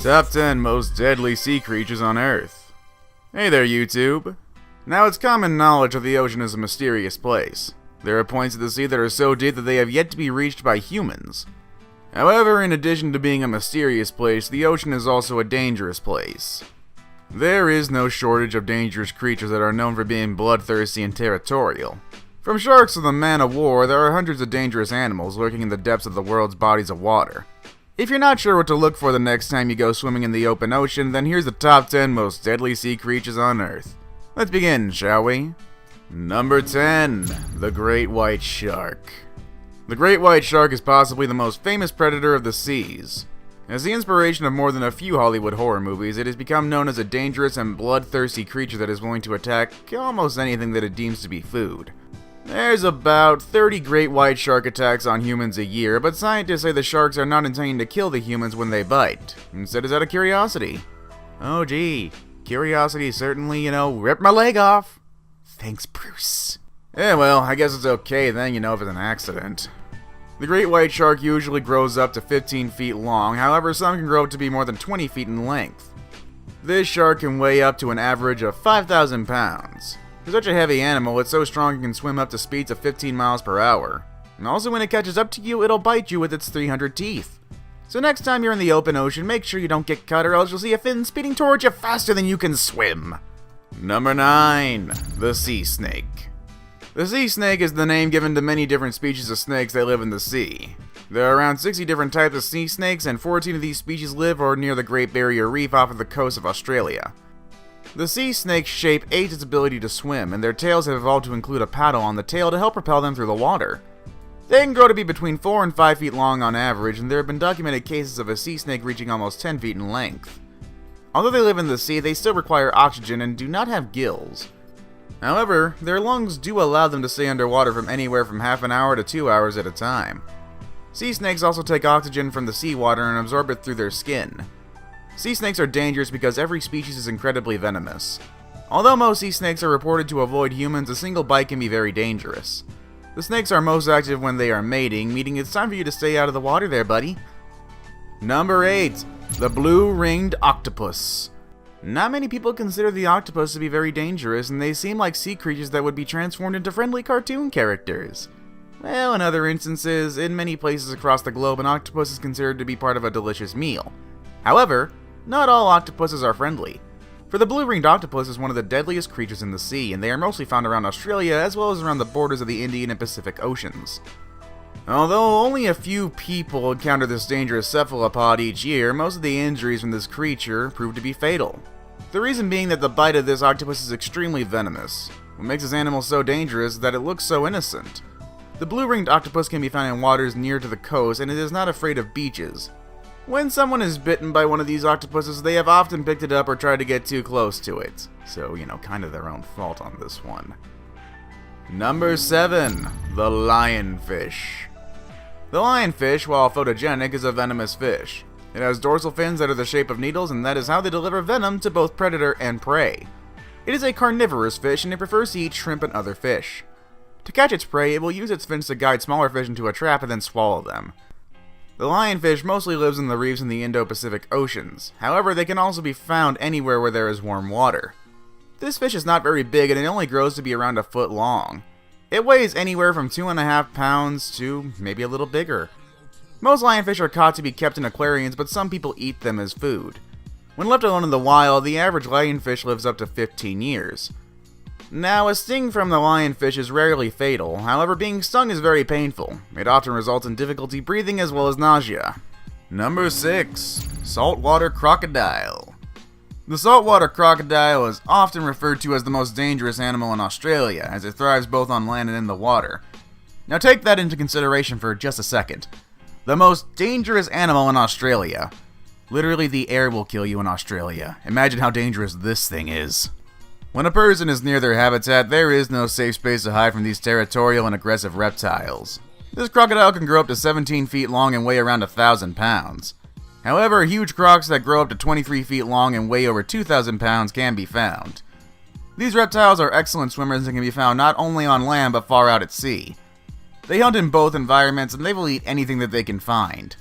Top 10 most deadly sea creatures on Earth. Hey there, YouTube. Now, it's common knowledge that the ocean is a mysterious place. There are points of the sea that are so deep that they have yet to be reached by humans. However, in addition to being a mysterious place, the ocean is also a dangerous place. There is no shortage of dangerous creatures that are known for being bloodthirsty and territorial. From sharks to the Man-O-War, there are hundreds of dangerous animals lurking in the depths of the world's bodies of water. If you're not sure what to look for the next time you go swimming in the open ocean, then here's the top 10 most deadly sea creatures on Earth. Let's begin, shall we? Number 10. The Great White Shark. The Great White Shark is possibly the most famous predator of the seas. As the inspiration of more than a few Hollywood horror movies, it has become known as a dangerous and bloodthirsty creature that is willing to attack almost anything that it deems to be food. There's about 30 great white shark attacks on humans a year, but scientists say the sharks are not intending to kill the humans when they bite. Instead, it's out of curiosity. Oh gee, curiosity certainly, ripped my leg off. Thanks, Bruce. Yeah, well, I guess it's okay then, if it's an accident. The great white shark usually grows up to 15 feet long, however some can grow up to be more than 20 feet in length. This shark can weigh up to an average of 5,000 pounds. For such a heavy animal, it's so strong it can swim up to speeds of 15 miles per hour. And also when it catches up to you, it'll bite you with its 300 teeth. So next time you're in the open ocean, make sure you don't get cut or else you'll see a fin speeding towards you faster than you can swim. Number 9. The Sea Snake. The sea snake is the name given to many different species of snakes that live in the sea. There are around 60 different types of sea snakes, and 14 of these species live or near the Great Barrier Reef off of the coast of Australia. The sea snake's shape aids its ability to swim, and their tails have evolved to include a paddle on the tail to help propel them through the water. They can grow to be between 4 and 5 feet long on average, and there have been documented cases of a sea snake reaching almost 10 feet in length. Although they live in the sea, they still require oxygen and do not have gills. However, their lungs do allow them to stay underwater from anywhere from half an hour to 2 hours at a time. Sea snakes also take oxygen from the seawater and absorb it through their skin. Sea snakes are dangerous because every species is incredibly venomous. Although most sea snakes are reported to avoid humans, a single bite can be very dangerous. The snakes are most active when they are mating, meaning it's time for you to stay out of the water there, buddy. Number 8. The Blue-Ringed Octopus. Not many people consider the octopus to be very dangerous, and they seem like sea creatures that would be transformed into friendly cartoon characters. Well, in other instances, in many places across the globe, an octopus is considered to be part of a delicious meal. However, not all octopuses are friendly. For the blue-ringed octopus is one of the deadliest creatures in the sea, and they are mostly found around Australia as well as around the borders of the Indian and Pacific Oceans. Although only a few people encounter this dangerous cephalopod each year, most of the injuries from this creature prove to be fatal. The reason being that the bite of this octopus is extremely venomous. What makes this animal so dangerous is that it looks so innocent. The blue-ringed octopus can be found in waters near to the coast, and it is not afraid of beaches. When someone is bitten by one of these octopuses, they have often picked it up or tried to get too close to it. So, kind of their own fault on this one. Number 7. The Lionfish. The lionfish, while photogenic, is a venomous fish. It has dorsal fins that are the shape of needles, and that is how they deliver venom to both predator and prey. It is a carnivorous fish, and it prefers to eat shrimp and other fish. To catch its prey, it will use its fins to guide smaller fish into a trap and then swallow them. The lionfish mostly lives in the reefs in the Indo-Pacific Oceans. However, they can also be found anywhere where there is warm water. This fish is not very big, and it only grows to be around a foot long. It weighs anywhere from 2.5 pounds to maybe a little bigger. Most lionfish are caught to be kept in aquariums, but some people eat them as food. When left alone in the wild, the average lionfish lives up to 15 years. Now, a sting from the lionfish is rarely fatal, however being stung is very painful. It often results in difficulty breathing as well as nausea. Number 6. Saltwater Crocodile. The saltwater crocodile is often referred to as the most dangerous animal in Australia, as it thrives both on land and in the water. Now take that into consideration for just a second. The most dangerous animal in Australia. Literally, the air will kill you in Australia. Imagine how dangerous this thing is. When a person is near their habitat, there is no safe space to hide from these territorial and aggressive reptiles. This crocodile can grow up to 17 feet long and weigh around 1,000 pounds. However, huge crocs that grow up to 23 feet long and weigh over 2,000 pounds can be found. These reptiles are excellent swimmers and can be found not only on land but far out at sea. They hunt in both environments and they will eat anything that they can find.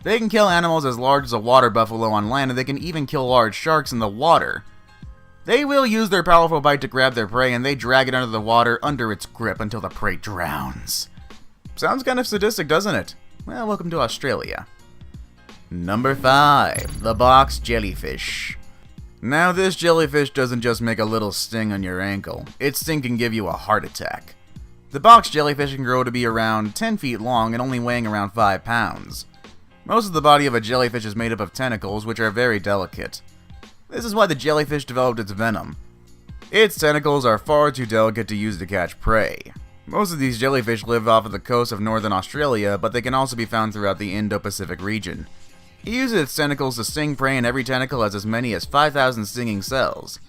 They can kill animals as large as a water buffalo on land, and they can even kill large sharks in the water. They will use their powerful bite to grab their prey, and they drag it under the water under its grip until the prey drowns. Sounds kind of sadistic, doesn't it? Well, welcome to Australia. Number 5. The box jellyfish. Now, this jellyfish doesn't just make a little sting on your ankle. Its sting can give you a heart attack. The box jellyfish can grow to be around 10 feet long and only weighing around 5 pounds. Most of the body of a jellyfish is made up of tentacles, which are very delicate. This is why the jellyfish developed its venom. Its tentacles are far too delicate to use to catch prey. Most of these jellyfish live off of the coast of northern Australia, but they can also be found throughout the Indo-Pacific region. It uses its tentacles to sting prey, and every tentacle has as many as 5,000 stinging cells.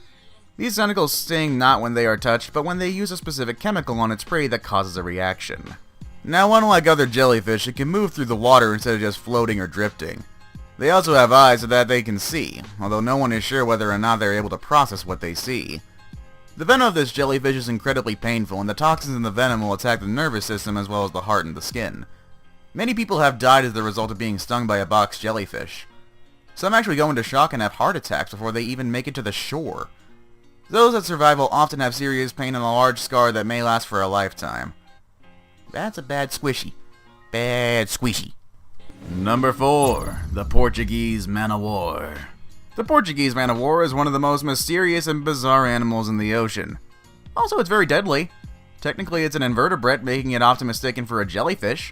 These tentacles sting not when they are touched, but when they use a specific chemical on its prey that causes a reaction. Now, unlike other jellyfish, it can move through the water instead of just floating or drifting. They also have eyes so that they can see, although no one is sure whether or not they are able to process what they see. The venom of this jellyfish is incredibly painful, and the toxins in the venom will attack the nervous system as well as the heart and the skin. Many people have died as the result of being stung by a box jellyfish. Some actually go into shock and have heart attacks before they even make it to the shore. Those that survive will often have serious pain and a large scar that may last for a lifetime. That's a bad squishy. Bad squishy. Number 4. The Portuguese Manowar. The Portuguese Manowar is one of the most mysterious and bizarre animals in the ocean. Also, it's very deadly. Technically, it's an invertebrate, making it often mistaken for a jellyfish.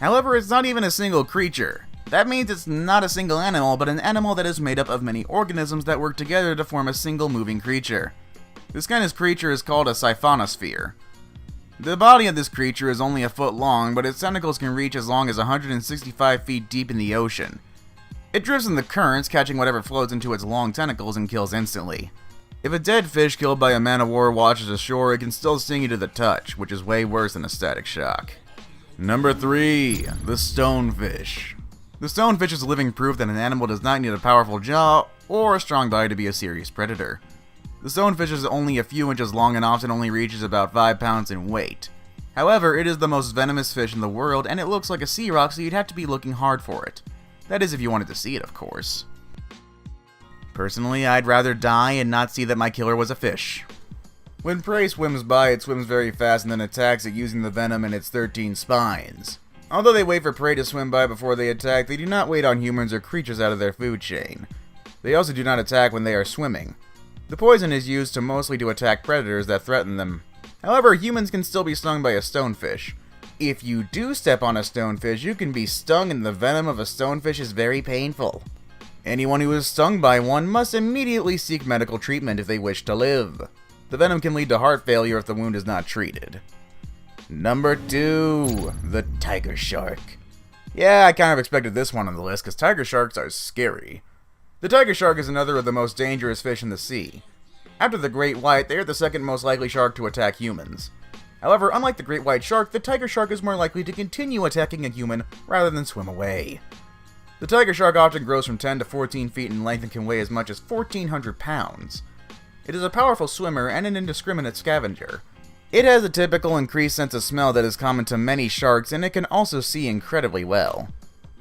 However, it's not even a single creature. That means it's not a single animal, but an animal that is made up of many organisms that work together to form a single moving creature. This kind of creature is called a siphonosphere. The body of this creature is only a foot long, but its tentacles can reach as long as 165 feet deep in the ocean. It drifts in the currents, catching whatever floats into its long tentacles and kills instantly. If a dead fish killed by a man-of-war washes ashore, it can still sting you to the touch, which is way worse than a static shock. Number 3. The Stonefish. The stonefish is living proof that an animal does not need a powerful jaw or a strong body to be a serious predator. The stonefish is only a few inches long and often only reaches about 5 pounds in weight. However, it is the most venomous fish in the world, and it looks like a sea rock, so you'd have to be looking hard for it. That is if you wanted to see it, of course. Personally, I'd rather die and not see that my killer was a fish. When prey swims by, it swims very fast and then attacks it using the venom in its 13 spines. Although they wait for prey to swim by before they attack, they do not wait on humans or creatures out of their food chain. They also do not attack when they are swimming. The poison is used mostly to attack predators that threaten them. However, humans can still be stung by a stonefish. If you do step on a stonefish, you can be stung, and the venom of a stonefish is very painful. Anyone who is stung by one must immediately seek medical treatment if they wish to live. The venom can lead to heart failure if the wound is not treated. Number 2. The Tiger Shark. Yeah, I kind of expected this one on the list, because tiger sharks are scary. The tiger shark is another of the most dangerous fish in the sea. After the great white, they are the second most likely shark to attack humans. However, unlike the great white shark, the tiger shark is more likely to continue attacking a human rather than swim away. The tiger shark often grows from 10 to 14 feet in length and can weigh as much as 1,400 pounds. It is a powerful swimmer and an indiscriminate scavenger. It has a typical increased sense of smell that is common to many sharks, and it can also see incredibly well.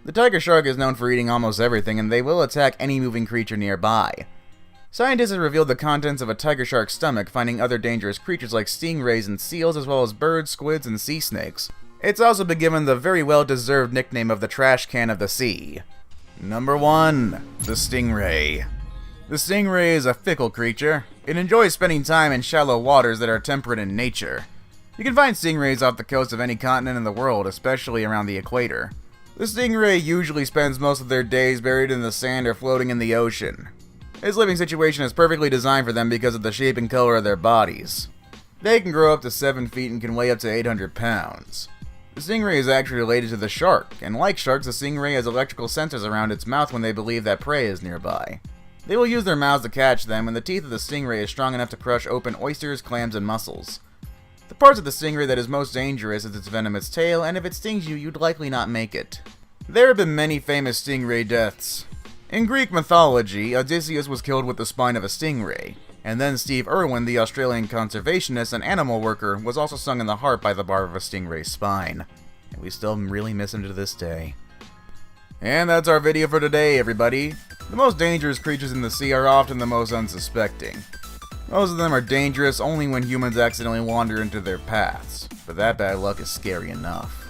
The tiger shark is known for eating almost everything, and they will attack any moving creature nearby. Scientists have revealed the contents of a tiger shark's stomach, finding other dangerous creatures like stingrays and seals, as well as birds, squids, and sea snakes. It's also been given the very well-deserved nickname of the trash can of the sea. Number 1. The Stingray. The stingray is a fickle creature. It enjoys spending time in shallow waters that are temperate in nature. You can find stingrays off the coast of any continent in the world, especially around the equator. The stingray usually spends most of their days buried in the sand or floating in the ocean. Its living situation is perfectly designed for them because of the shape and color of their bodies. They can grow up to 7 feet and can weigh up to 800 pounds. The stingray is actually related to the shark, and like sharks, the stingray has electrical sensors around its mouth when they believe that prey is nearby. They will use their mouths to catch them, and the teeth of the stingray is strong enough to crush open oysters, clams, and mussels. The parts of the stingray that is most dangerous is its venomous tail, and if it stings you, you'd likely not make it. There have been many famous stingray deaths. In Greek mythology, Odysseus was killed with the spine of a stingray, and then Steve Irwin, the Australian conservationist and animal worker, was also stung in the heart by the barb of a stingray's spine. And we still really miss him to this day. And that's our video for today, everybody. The most dangerous creatures in the sea are often the most unsuspecting. Most of them are dangerous only when humans accidentally wander into their paths, but that bad luck is scary enough.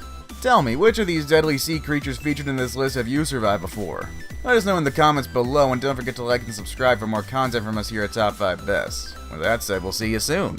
Tell me, which of these deadly sea creatures featured in this list have you survived before? Let us know in the comments below, and don't forget to like and subscribe for more content from us here at Top 5 Best. With that said, we'll see you soon.